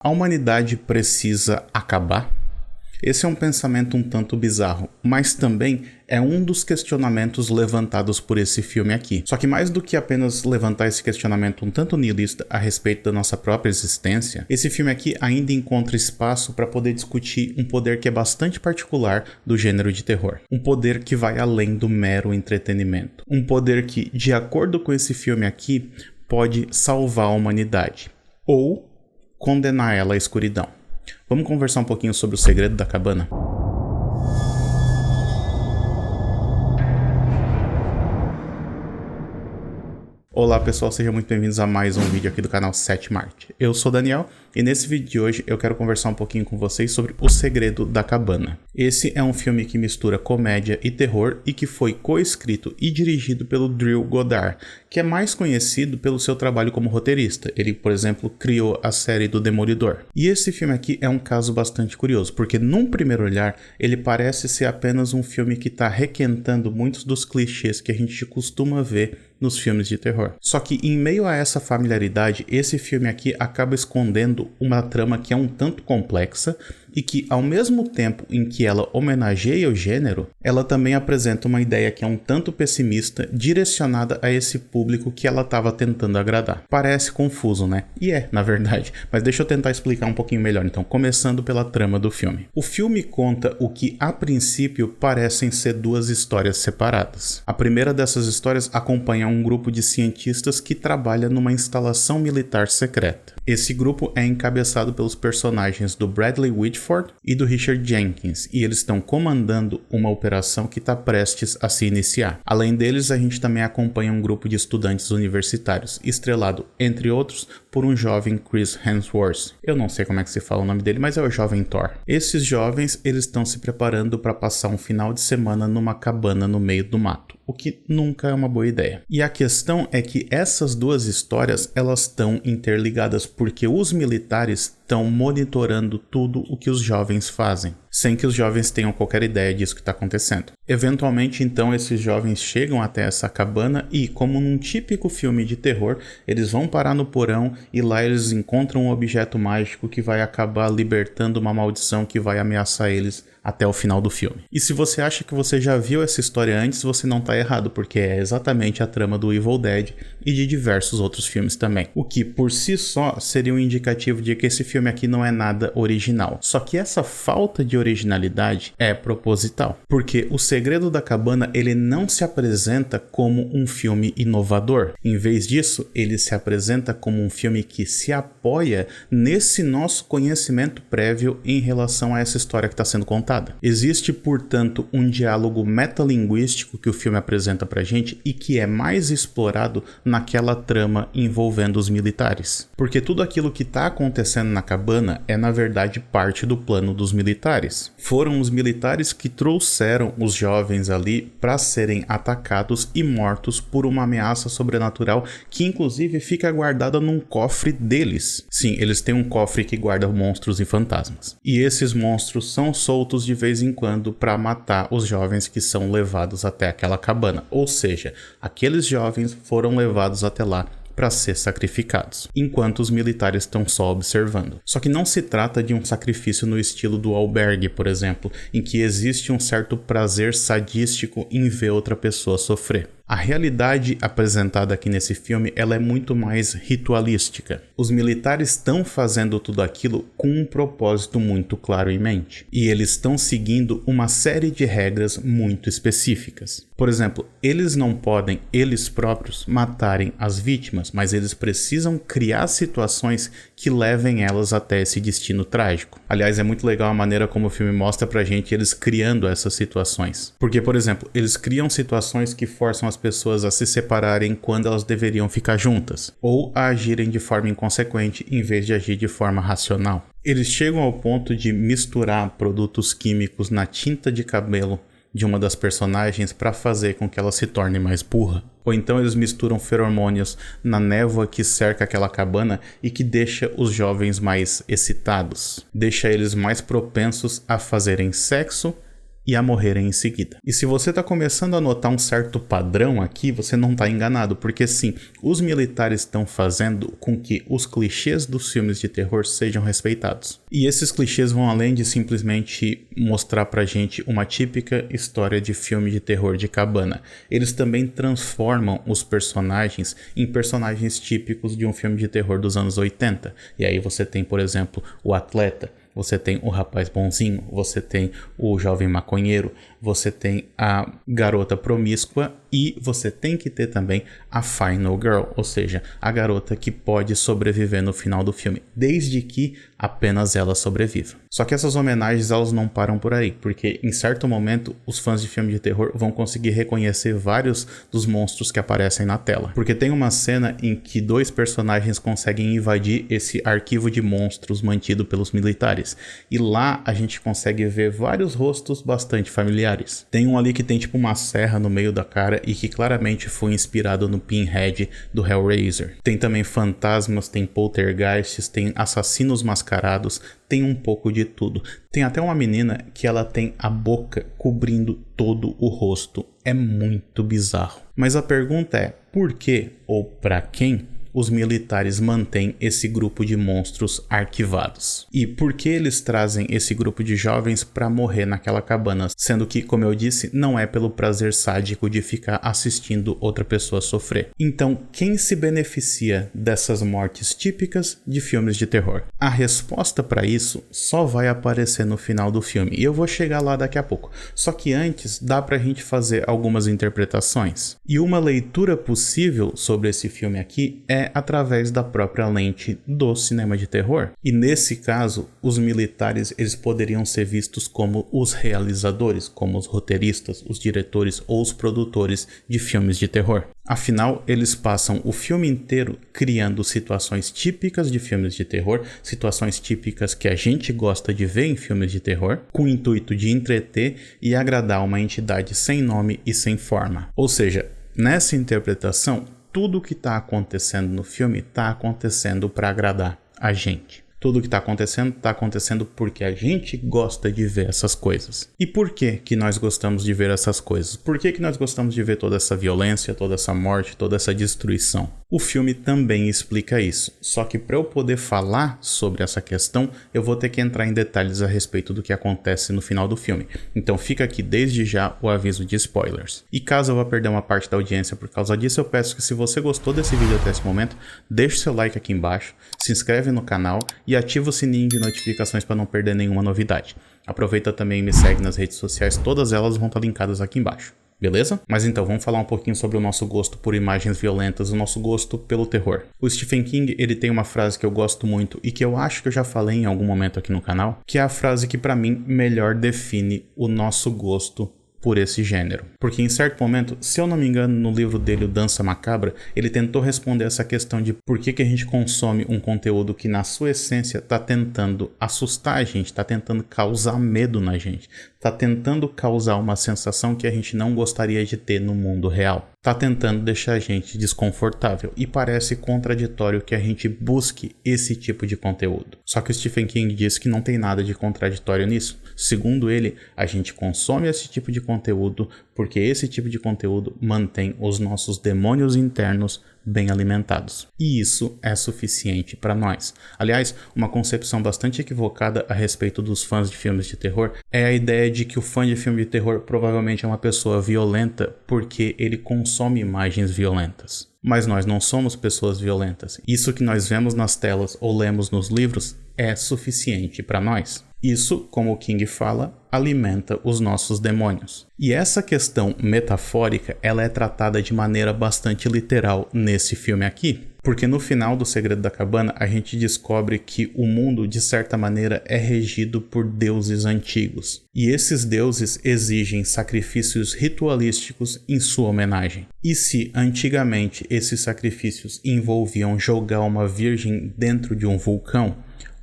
A humanidade precisa acabar? Esse é um pensamento um tanto bizarro, mas também é um dos questionamentos levantados por esse filme aqui. Só que mais do que apenas levantar esse questionamento um tanto nihilista a respeito da nossa própria existência, esse filme aqui ainda encontra espaço para poder discutir um poder que é bastante particular do gênero de terror. Um poder que vai além do mero entretenimento. Um poder que, de acordo com esse filme aqui, pode salvar a humanidade. Ou condenar ela à escuridão. Vamos conversar um pouquinho sobre o segredo da cabana? Olá pessoal, sejam muito bem-vindos a mais um vídeo aqui do canal 7 Marte. Eu sou o Daniel e nesse vídeo de hoje eu quero conversar um pouquinho com vocês sobre O Segredo da Cabana. Esse é um filme que mistura comédia e terror e que foi coescrito e dirigido pelo Drew Goddard, que é mais conhecido pelo seu trabalho como roteirista. Ele, por exemplo, criou a série do Demolidor. E esse filme aqui é um caso bastante curioso, porque num primeiro olhar ele parece ser apenas um filme que está requentando muitos dos clichês que a gente costuma ver nos filmes de terror. Só que em meio a essa familiaridade, esse filme aqui acaba escondendo uma trama que é um tanto complexa e que, ao mesmo tempo em que ela homenageia o gênero, ela também apresenta uma ideia que é um tanto pessimista, direcionada a esse público que ela estava tentando agradar. Parece confuso, né? E é, na verdade. Mas deixa eu tentar explicar um pouquinho melhor, então, começando pela trama do filme. O filme conta o que, a princípio, parecem ser duas histórias separadas. A primeira dessas histórias acompanha um grupo de cientistas que trabalha numa instalação militar secreta. Esse grupo é encabeçado pelos personagens do Bradley Whitford e do Richard Jenkins, e eles estão comandando uma operação que está prestes a se iniciar. Além deles, a gente também acompanha um grupo de estudantes universitários, estrelado, entre outros, por um jovem Chris Hemsworth. Eu não sei como é que se fala o nome dele, mas é o jovem Thor. Esses jovens, eles estão se preparando para passar um final de semana numa cabana no meio do mato, o que nunca é uma boa ideia. E a questão é que essas duas histórias, elas estão interligadas porque os militares estão monitorando tudo o que os jovens fazem, sem que os jovens tenham qualquer ideia disso que está acontecendo. Eventualmente, então, esses jovens chegam até essa cabana e, como num típico filme de terror, eles vão parar no porão e lá eles encontram um objeto mágico que vai acabar libertando uma maldição que vai ameaçar eles até o final do filme. E se você acha que você já viu essa história antes, você não está errado, porque é exatamente a trama do Evil Dead e de diversos outros filmes também. O que, por si só, seria um indicativo de que esse filme aqui não é nada original. Só que essa falta de originalidade é proposital, porque O Segredo da Cabana, ele não se apresenta como um filme inovador. Em vez disso, ele se apresenta como um filme que se apoia nesse nosso conhecimento prévio em relação a essa história que está sendo contada. Existe, portanto, um diálogo metalinguístico que o filme apresenta pra gente e que é mais explorado naquela trama envolvendo os militares. Porque tudo aquilo que está acontecendo na cabana é, na verdade, parte do plano dos militares. Foram os militares que trouxeram os jovens ali para serem atacados e mortos por uma ameaça sobrenatural que, inclusive, fica guardada num cofre deles. Sim, eles têm um cofre que guarda monstros e fantasmas. E esses monstros são soltos de vez em quando para matar os jovens que são levados até aquela cabana. Ou seja, aqueles jovens foram levados até lá para ser sacrificados, enquanto os militares estão só observando. Só que não se trata de um sacrifício no estilo do albergue, por exemplo, em que existe um certo prazer sadístico em ver outra pessoa sofrer. A realidade apresentada aqui nesse filme, ela é muito mais ritualística. Os militares estão fazendo tudo aquilo com um propósito muito claro em mente. E eles estão seguindo uma série de regras muito específicas. Por exemplo, eles não podem, eles próprios, matarem as vítimas, mas eles precisam criar situações que levem elas até esse destino trágico. Aliás, é muito legal a maneira como o filme mostra pra gente eles criando essas situações. Porque, por exemplo, eles criam situações que forçam as pessoas a se separarem quando elas deveriam ficar juntas, ou a agirem de forma inconsequente em vez de agir de forma racional. Eles chegam ao ponto de misturar produtos químicos na tinta de cabelo de uma das personagens para fazer com que ela se torne mais burra. Ou então eles misturam feromônios na névoa que cerca aquela cabana e que deixa os jovens mais excitados, deixa eles mais propensos a fazerem sexo e a morrerem em seguida. E se você está começando a notar um certo padrão aqui, você não está enganado, porque sim, os militares estão fazendo com que os clichês dos filmes de terror sejam respeitados. E esses clichês vão além de simplesmente mostrar pra gente uma típica história de filme de terror de cabana. Eles também transformam os personagens em personagens típicos de um filme de terror dos anos 80. E aí você tem, por exemplo, o atleta, você tem o rapaz bonzinho, você tem o jovem maconheiro, você tem a garota promíscua e você tem que ter também a Final Girl, ou seja, a garota que pode sobreviver no final do filme, desde que apenas ela sobreviva. Só que essas homenagens elas não param por aí, porque em certo momento os fãs de filme de terror vão conseguir reconhecer vários dos monstros que aparecem na tela. Porque tem uma cena em que dois personagens conseguem invadir esse arquivo de monstros mantido pelos militares. E lá a gente consegue ver vários rostos bastante familiares. Tem um ali que tem tipo uma serra no meio da cara e que claramente foi inspirado no Pinhead do Hellraiser. Tem também fantasmas, tem poltergeists, tem assassinos mascarados, tem um pouco de tudo. Tem até uma menina que ela tem a boca cobrindo todo o rosto. É muito bizarro. Mas a pergunta é, por que ou pra quem os militares mantêm esse grupo de monstros arquivados? E por que eles trazem esse grupo de jovens para morrer naquela cabana? Sendo que, como eu disse, não é pelo prazer sádico de ficar assistindo outra pessoa sofrer. Então, quem se beneficia dessas mortes típicas de filmes de terror? A resposta para isso só vai aparecer no final do filme, e eu vou chegar lá daqui a pouco. Só que antes, dá pra gente fazer algumas interpretações. E uma leitura possível sobre esse filme aqui é através da própria lente do cinema de terror. E nesse caso, os militares eles poderiam ser vistos como os realizadores, como os roteiristas, os diretores ou os produtores de filmes de terror. Afinal, eles passam o filme inteiro criando situações típicas de filmes de terror, situações típicas que a gente gosta de ver em filmes de terror, com o intuito de entreter e agradar uma entidade sem nome e sem forma. Ou seja, nessa interpretação, tudo o que está acontecendo no filme está acontecendo para agradar a gente. Tudo o que está acontecendo porque a gente gosta de ver essas coisas. E por que nós gostamos de ver essas coisas? Por que nós gostamos de ver toda essa violência, toda essa morte, toda essa destruição? O filme também explica isso. Só que para eu poder falar sobre essa questão, eu vou ter que entrar em detalhes a respeito do que acontece no final do filme. Então fica aqui desde já o aviso de spoilers. E caso eu vá perder uma parte da audiência por causa disso, eu peço que se você gostou desse vídeo até esse momento, deixe seu like aqui embaixo, se inscreve no canal e ativa o sininho de notificações para não perder nenhuma novidade. Aproveita também e me segue nas redes sociais, todas elas vão estar linkadas aqui embaixo. Beleza? Mas então, vamos falar um pouquinho sobre o nosso gosto por imagens violentas, o nosso gosto pelo terror. O Stephen King, ele tem uma frase que eu gosto muito e que eu acho que eu já falei em algum momento aqui no canal, que é a frase que pra mim melhor define o nosso gosto por esse gênero. Porque em certo momento, se eu não me engano, no livro dele, o Dança Macabra, ele tentou responder essa questão de por que a gente consome um conteúdo que na sua essência está tentando assustar a gente, está tentando causar medo na gente, está tentando causar uma sensação que a gente não gostaria de ter no mundo real. Está tentando deixar a gente desconfortável e parece contraditório que a gente busque esse tipo de conteúdo. Só que o Stephen King diz que não tem nada de contraditório nisso. Segundo ele, a gente consome esse tipo de conteúdo porque esse tipo de conteúdo mantém os nossos demônios internos bem alimentados. E isso é suficiente para nós. Aliás, uma concepção bastante equivocada a respeito dos fãs de filmes de terror é a ideia de que o fã de filme de terror provavelmente é uma pessoa violenta porque ele consome imagens violentas. Mas nós não somos pessoas violentas. Isso que nós vemos nas telas ou lemos nos livros é suficiente para nós. Isso, como o King fala, alimenta os nossos demônios. E essa questão metafórica, ela é tratada de maneira bastante literal nesse filme aqui. Porque no final do Segredo da Cabana, a gente descobre que o mundo, de certa maneira, é regido por deuses antigos. E esses deuses exigem sacrifícios ritualísticos em sua homenagem. E se antigamente esses sacrifícios envolviam jogar uma virgem dentro de um vulcão,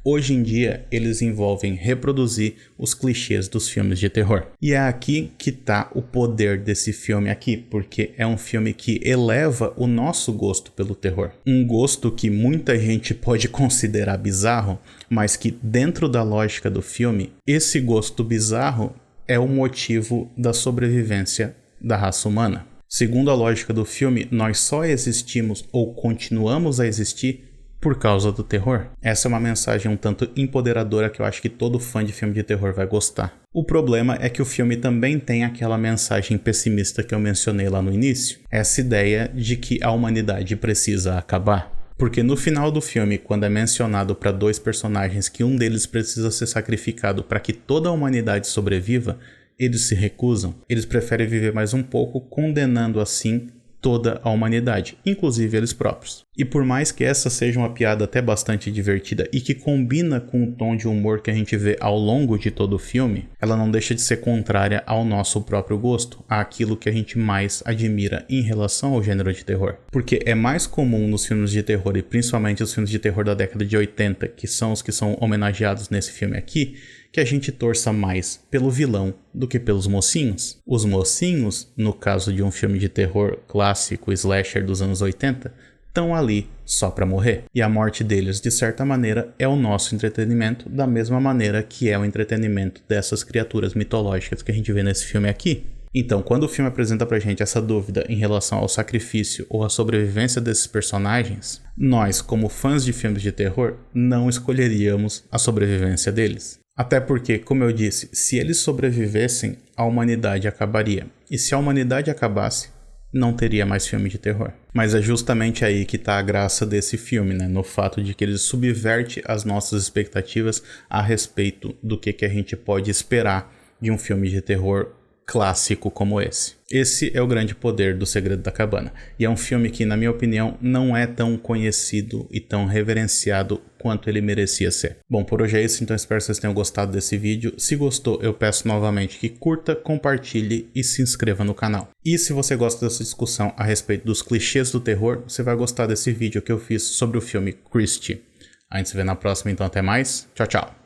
hoje em dia, eles envolvem reproduzir os clichês dos filmes de terror. E é aqui que tá o poder desse filme aqui, porque é um filme que eleva o nosso gosto pelo terror. Um gosto que muita gente pode considerar bizarro, mas que dentro da lógica do filme, esse gosto bizarro é o motivo da sobrevivência da raça humana. Segundo a lógica do filme, nós só existimos ou continuamos a existir por causa do terror. Essa é uma mensagem um tanto empoderadora que eu acho que todo fã de filme de terror vai gostar. O problema é que o filme também tem aquela mensagem pessimista que eu mencionei lá no início. Essa ideia de que a humanidade precisa acabar. Porque no final do filme, quando é mencionado para dois personagens que um deles precisa ser sacrificado para que toda a humanidade sobreviva, eles se recusam. Eles preferem viver mais um pouco, condenando assim toda a humanidade, inclusive eles próprios. E por mais que essa seja uma piada até bastante divertida e que combina com o tom de humor que a gente vê ao longo de todo o filme, ela não deixa de ser contrária ao nosso próprio gosto, àquilo que a gente mais admira em relação ao gênero de terror. Porque é mais comum nos filmes de terror, e principalmente os filmes de terror da década de 80, que são os que são homenageados nesse filme aqui, que a gente torça mais pelo vilão do que pelos mocinhos. Os mocinhos, no caso de um filme de terror clássico, slasher dos anos 80, estão ali só pra morrer. E a morte deles, de certa maneira, é o nosso entretenimento, da mesma maneira que é o entretenimento dessas criaturas mitológicas que a gente vê nesse filme aqui. Então, quando o filme apresenta pra gente essa dúvida em relação ao sacrifício ou à sobrevivência desses personagens, nós, como fãs de filmes de terror, não escolheríamos a sobrevivência deles. Até porque, como eu disse, se eles sobrevivessem, a humanidade acabaria. E se a humanidade acabasse, não teria mais filme de terror. Mas é justamente aí que está a graça desse filme, né? No fato de que ele subverte as nossas expectativas a respeito do que a gente pode esperar de um filme de terror clássico como esse. Esse é o grande poder do Segredo da Cabana. E é um filme que, na minha opinião, não é tão conhecido e tão reverenciado quanto ele merecia ser. Bom, por hoje é isso, então espero que vocês tenham gostado desse vídeo. Se gostou, eu peço novamente que curta, compartilhe e se inscreva no canal. E se você gosta dessa discussão a respeito dos clichês do terror, você vai gostar desse vídeo que eu fiz sobre o filme Christie. A gente se vê na próxima, então até mais. Tchau, tchau.